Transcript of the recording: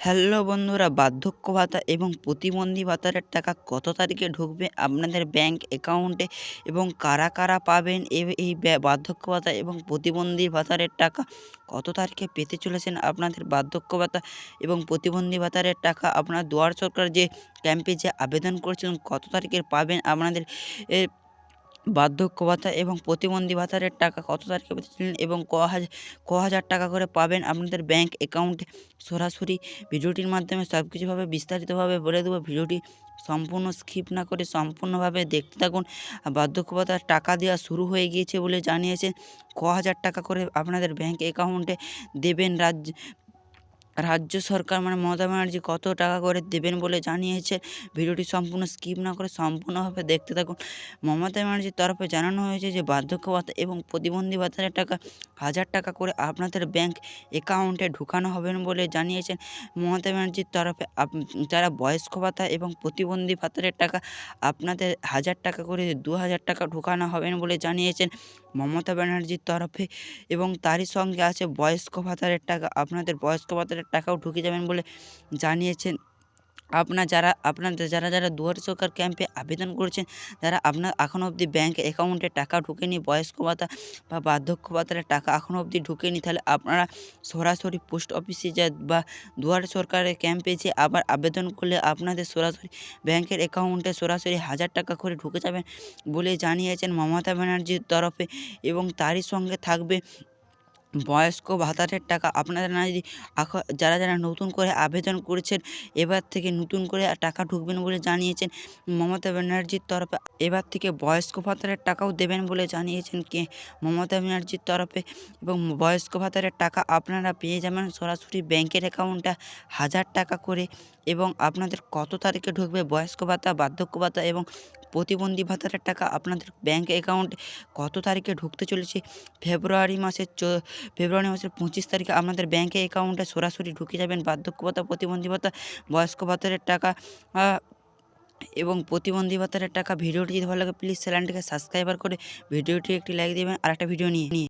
Hello বন্ধুরা, বার্ধক্য ভাতা এবং প্রতিবন্ধী ভাতার টাকা কত তারিখে ঢুকবে আপনাদের ব্যাংক অ্যাকাউন্টে এবং কারা কারা পাবেন? এই বার্ধক্য ভাতা এবং প্রতিবন্ধী ভাতার টাকা কত তারিখে পেতে চলেছেন? আপনাদের বার্ধক্য ভাতা এবং প্রতিবন্ধী ভাতার টাকা আপনার দুয়ার সরকার যে ক্যাম্পে যে আবেদন করেছিলেন কত তারিখে পাবেন? আপনাদের এ বার্ধক্য ভাতা এবং প্রতিবন্ধী ভাতার টাকা কত তারিখে পেতেছিলেন এবং ক হাজার টাকা করে পাবেন আপনাদের ব্যাংক অ্যাকাউন্টে? সরাসরি ভিডিওটির মাধ্যমে সবকিছুভাবে বিস্তারিতভাবে বলে দেবো। ভিডিওটি সম্পূর্ণ স্কিপ না করে সম্পূর্ণভাবে দেখতে থাকুন। বার্ধক্য ভাতার টাকা দেওয়া শুরু হয়ে গিয়েছে বলে জানিয়েছেন। ক হাজার টাকা করে আপনাদের ব্যাংক অ্যাকাউন্টে দেবেন রাজ্য সরকার, মানে মমতা ব্যানার্জি কত টাকা করে দেবেন বলে জানিয়েছে। ভিডিওটি সম্পূর্ণ স্কিপ না করে সম্পূর্ণভাবে দেখতে থাকুন। মমতা ব্যানার্জির তরফে জানানো হয়েছে যে বার্ধক্য ভাতা এবং প্রতিবন্ধী ভাতার টাকা 1000 টাকা করে আপনাদের ব্যাংক অ্যাকাউন্টে ঢুকানো হবেন বলে জানিয়েছেন মমতা ব্যানার্জির তরফে। যারা বয়স্ক ভাতা এবং প্রতিবন্ধী ভাতার টাকা আপনাদের 1000 টাকা করে 2000 টাকা ঢুকানো হবেন বলে জানিয়েছেন মমতা ব্যানার্জির তরফে। এবং তারই সঙ্গে আছে বয়স্ক ভাতার টাকা, আপনাদের বয়স্ক ভাতার টাকাও ঢুকে যাবেন বলে জানিয়েছেন। আপনাদের যারা দুয়ারে সরকার ক্যাম্পে আবেদন করেছেন, যারা আপনার এখনও অবধি ব্যাংক অ্যাকাউন্টে টাকা ঢোকেনি, বয়স্ক ভাতা বা বার্ধক্য ভাতার টাকা এখনও অবধি ঢোকেনি, তাহলে আপনারা সরাসরি পোস্ট অফিসে বা দুয়ারে সরকারের ক্যাম্পে যে আবার আবেদন করলে আপনাদের সরাসরি ব্যাংকের অ্যাকাউন্টে সরাসরি 1000 টাকা করে ঢুকে যাবেন বলে জানিয়েছেন মমতা ব্যানার্জির তরফে। এবং তারই সঙ্গে থাকবে বয়স্ক ভাতারের টাকা। আপনারা না যদি যারা নতুন করে আবেদন করেছেন, এবার থেকে নতুন করে টাকা ঢুকবেন বলে জানিয়েছেন মমতা ব্যানার্জির তরফে। এবার থেকে বয়স্ক ভাতারের টাকাও দেবেন বলে জানিয়েছেন মমতা ব্যানার্জির তরফে। এবং বয়স্ক ভাতারের টাকা আপনারা পেয়ে যাবেন সরাসরি ব্যাংকের অ্যাকাউন্টে 1000 টাকা করে। এবং আপনাদের কত তারিখে ঢুকবে বয়স্ক ভাতা, বার্ধক্য ভাতা এবং প্রতিবন্ধী ভাতারের টাকা আপনাদের ব্যাংক অ্যাকাউন্টে কত তারিখে ঢুকতে চলেছে? ফেব্রুয়ারি মাসের 25 তারিখে আপনাদের ব্যাংকে অ্যাকাউন্টে সরাসরি ঢুকে যাবেন বার্ধক্য ভাতা, প্রতিবন্ধী ভাতা, বয়স্ক ভাতারের টাকা এবং প্রতিবন্ধী ভাতারের টাকা। ভিডিওটি যদি ভালো লাগে প্লিজ চ্যানেলটিকে সাবস্ক্রাইবার করে ভিডিওটি একটি লাইক দেবেন আরেকটা ভিডিও নিয়ে।